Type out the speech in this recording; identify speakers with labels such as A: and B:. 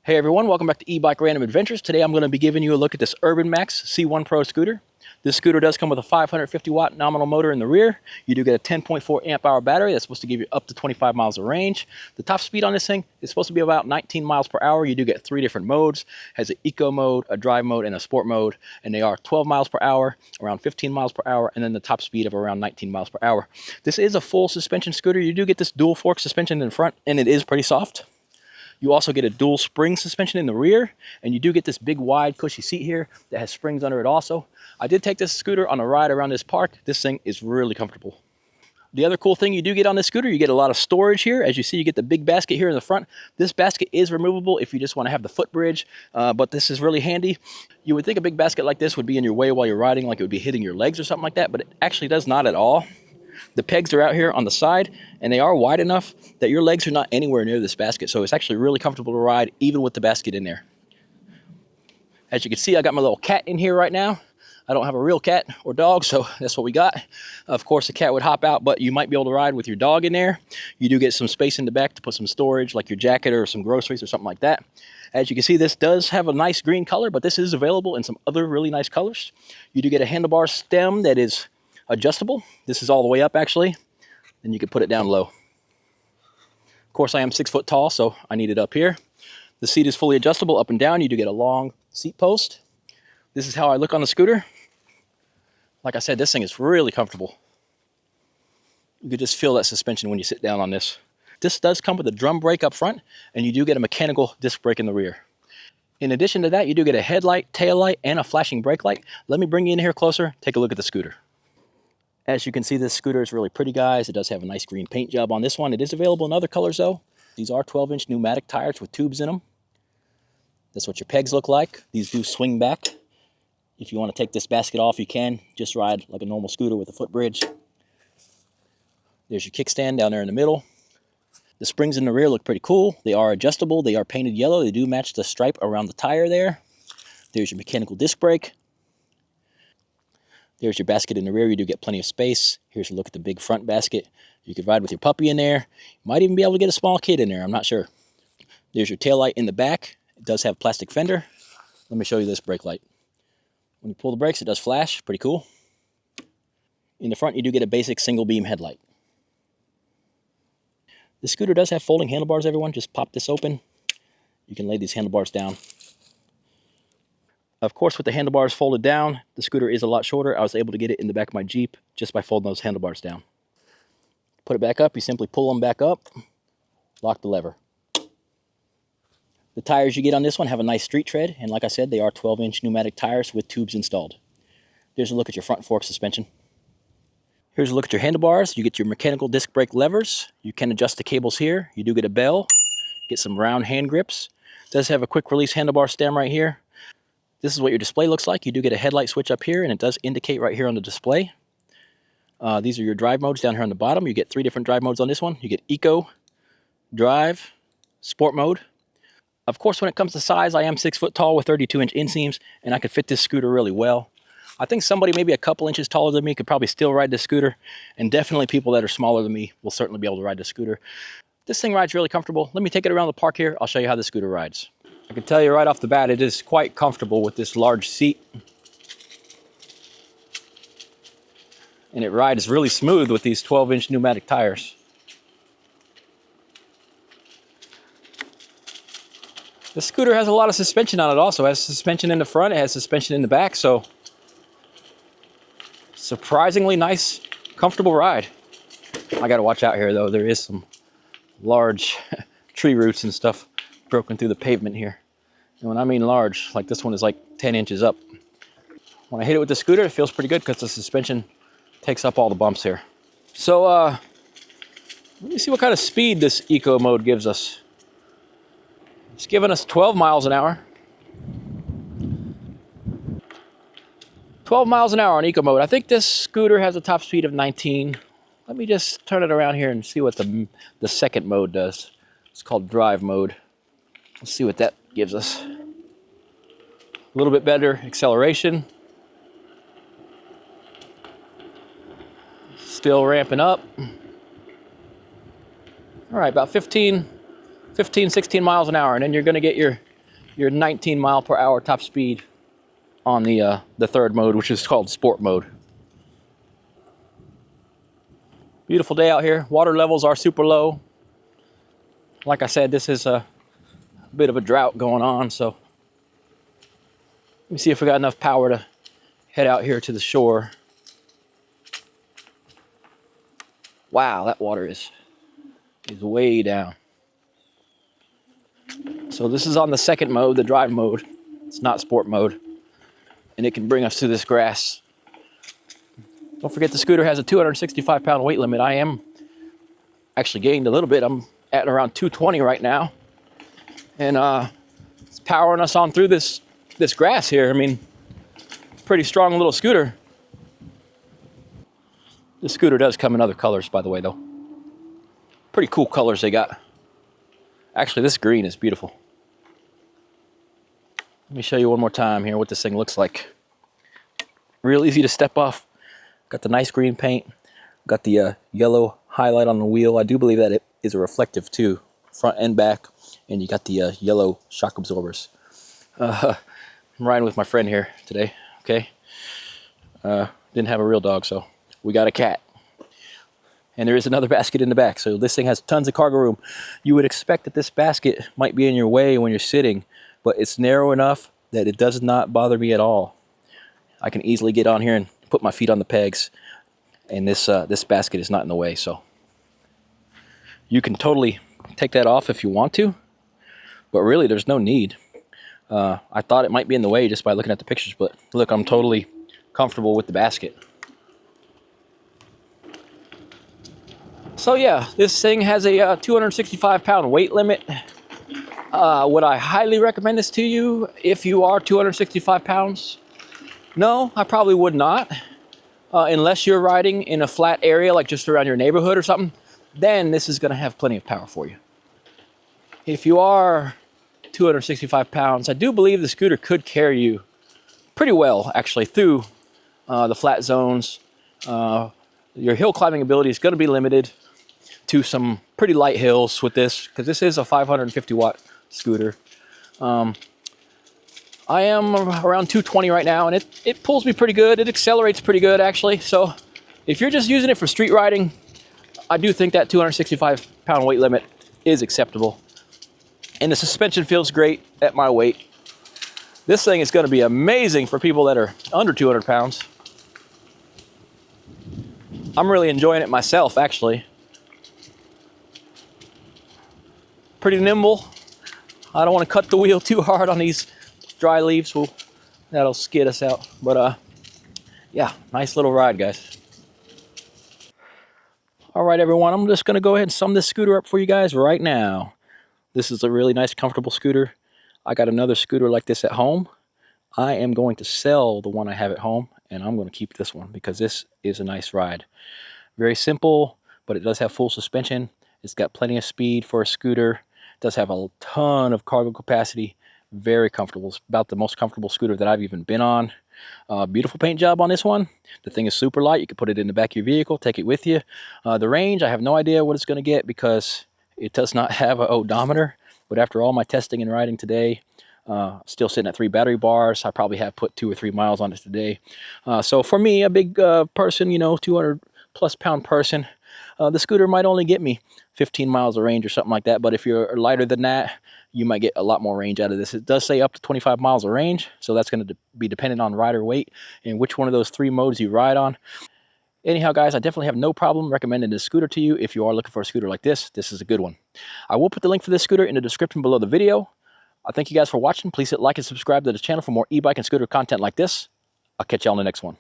A: Hey everyone, welcome back to E-Bike Random Adventures. Today I'm going to be giving you a look at this Urbanmax C1pro scooter. This scooter does come with a 550 watt nominal motor in the rear. You do get a 10.4 amp hour battery that's supposed to give you up to 25 miles of range. The top speed on this thing is supposed to be about 19 miles per hour. You do get 3 different modes. It has an eco mode, a drive mode, and a sport mode. And they are 12 miles per hour, around 15 miles per hour, and then the top speed of around 19 miles per hour. This is a full suspension scooter. You do get this dual fork suspension in front, and it is pretty soft. You also get a dual spring suspension in the rear, and you do get this big wide cushy seat here that has springs under it also. I did take this scooter on a ride around this park. This thing is really comfortable. The other cool thing you do get on this scooter, you get a lot of storage here. As you see, you get the big basket here in the front. This basket is removable if you just want to have the footbridge, but this is really handy. You would think a big basket like this would be in your way while you're riding, like it would be hitting your legs or something like that, but it actually does not at all. The pegs are out here on the side, and they are wide enough that your legs are not anywhere near this basket, so it's actually really comfortable to ride, even with the basket in there. As you can see, I got my little cat in here right now. I don't have a real cat or dog, so that's what we got. Of course, the cat would hop out, but you might be able to ride with your dog in there. You do get some space in the back to put some storage, like your jacket or some groceries or something like that. As you can see, this does have a nice green color, but this is available in some other really nice colors. You do get a handlebar stem that is adjustable. This is all the way up actually, and you can put it down low. Of course, I am 6 foot tall, so I need it up here. The seat is fully adjustable up and down. You do get a long seat post. This is how I look on the scooter. Like I said, this thing is really comfortable. You could just feel that suspension when you sit down on this. This does come with a drum brake up front, and you do get a mechanical disc brake in the rear. In addition to that, you do get a headlight, tail light, and a flashing brake light. Let me bring you in here closer, take a look at the scooter. As you can see, this scooter is really pretty, guys. It does have a nice green paint job on this one. It is available in other colors, though. These are 12-inch pneumatic tires with tubes in them. That's what your pegs look like. These do swing back. If you want to take this basket off, you can. Just ride like a normal scooter with a footbridge. There's your kickstand down there in the middle. The springs in the rear look pretty cool. They are adjustable. They are painted yellow. They do match the stripe around the tire there. There's your mechanical disc brake. There's your basket in the rear. You do get plenty of space. Here's a look at the big front basket. You could ride with your puppy in there. You might even be able to get a small kid in there. I'm not sure. There's your taillight in the back. It does have plastic fender. Let me show you this brake light. When you pull the brakes, it does flash. Pretty cool. In the front, you do get a basic single beam headlight. The scooter does have folding handlebars, everyone. Just pop this open. You can lay these handlebars down. Of course, with the handlebars folded down, the scooter is a lot shorter. I was able to get it in the back of my Jeep just by folding those handlebars down. Put it back up, you simply pull them back up, lock the lever. The tires you get on this one have a nice street tread, and like I said, they are 12-inch pneumatic tires with tubes installed. There's a look at your front fork suspension. Here's a look at your handlebars. You get your mechanical disc brake levers. You can adjust the cables here. You do get a bell, get some round hand grips. It does have a quick release handlebar stem right here. This is what your display looks like. You do get a headlight switch up here, and it does indicate right here on the display. These are your drive modes down here on the bottom. You get 3 different drive modes on this one. You get Eco, Drive, Sport mode. Of course, when it comes to size, I am 6 foot tall with 32-inch inseams, and I could fit this scooter really well. I think somebody maybe a couple inches taller than me could probably still ride this scooter, and definitely people that are smaller than me will certainly be able to ride this scooter. This thing rides really comfortable. Let me take it around the park here. I'll show you how the scooter rides. I can tell you right off the bat, it is quite comfortable with this large seat. And it rides really smooth with these 12-inch pneumatic tires. The scooter has a lot of suspension on it also. It has suspension in the front, it has suspension in the back, so surprisingly nice, comfortable ride. I gotta watch out here though. There is some large tree roots and stuff broken through the pavement here. And when I mean large, like this one is like 10 inches up. When I hit it with the scooter, it feels pretty good because the suspension takes up all the bumps here. So let me see what kind of speed this eco mode gives us. It's giving us 12 miles an hour. 12 miles an hour on eco mode. I think this scooter has a top speed of 19. Let me just turn it around here and see what the second mode does. It's called drive mode. Let's see what that gives us. A little bit better acceleration. Still ramping up. All right, about 15, 16 miles an hour, and then you're gonna get your 19 mile per hour top speed on the third mode, which is called sport mode. Beautiful day out here. Water levels are super low. Like I said, this is a bit of a drought going on, so let me see if we got enough power to head out here to the shore. Wow, that water is way down. So this is on the second mode, the drive mode. It's not sport mode, and it can bring us to this grass. Don't forget the scooter has a 265 pound weight limit. I am actually gained a little bit. I'm at around 220 right now, and it's powering us on through this grass here. I mean, pretty strong little scooter. This scooter does come in other colors, by the way, though. Pretty cool colors they got. Actually, this green is beautiful. Let me show you one more time here what this thing looks like. Real easy to step off. Got the nice green paint. Got the yellow highlight on the wheel. I do believe that it is a reflective too, front and back. And you got the yellow shock absorbers. I'm riding with my friend here today, okay? Didn't have a real dog, so we got a cat. And there is another basket in the back, so this thing has tons of cargo room. You would expect that this basket might be in your way when you're sitting, but it's narrow enough that it does not bother me at all. I can easily get on here and put my feet on the pegs, and this basket is not in the way, so you can totally take that off if you want to, but really there's no need. I thought it might be in the way just by looking at the pictures, but look, I'm totally comfortable with the basket. So yeah, this thing has a 265 pound weight limit. Would I highly recommend this to you if you are 265 pounds? No, I probably would not. Unless you're riding in a flat area, like just around your neighborhood or something, then this is gonna have plenty of power for you. If you are 265 pounds, I do believe the scooter could carry you pretty well, actually, through the flat zones. Your hill climbing ability is gonna be limited to some pretty light hills with this, because this is a 550 watt scooter. I am around 220 right now, and it pulls me pretty good. It accelerates pretty good, actually. So if you're just using it for street riding, I do think that 265 pound weight limit is acceptable. And the suspension feels great at my weight. This thing is gonna be amazing for people that are under 200 pounds. I'm really enjoying it myself, actually. Pretty nimble. I don't want to cut the wheel too hard on these dry leaves. That'll skid us out. But yeah, nice little ride, guys. All right, everyone, I'm just gonna go ahead and sum this scooter up for you guys right now. This is a really nice, comfortable scooter. I got another scooter like this at home. I am going to sell the one I have at home, and I'm going to keep this one because this is a nice ride. Very simple, but it does have full suspension. It's got plenty of speed for a scooter. It does have a ton of cargo capacity. Very comfortable. It's about the most comfortable scooter that I've even been on. Beautiful paint job on this one. The thing is super light. You can put it in the back of your vehicle, take it with you. The range, I have no idea what it's going to get because it does not have an odometer. But after all my testing and riding today, still sitting at 3 battery bars. I probably have put 2 or 3 miles on it today. So for me, a big person, 200 plus pound person, the scooter might only get me 15 miles of range or something like that. But if you're lighter than that, you might get a lot more range out of this. It does say up to 25 miles of range, so that's going to be dependent on rider weight and which one of those 3 modes you ride on. Anyhow, guys, I definitely have no problem recommending this scooter to you. If you are looking for a scooter like this is a good one. I will put the link for this scooter in the description below the video. I thank you guys for watching. Please hit like and subscribe to the channel for more e-bike and scooter content like this. I'll catch you on the next one.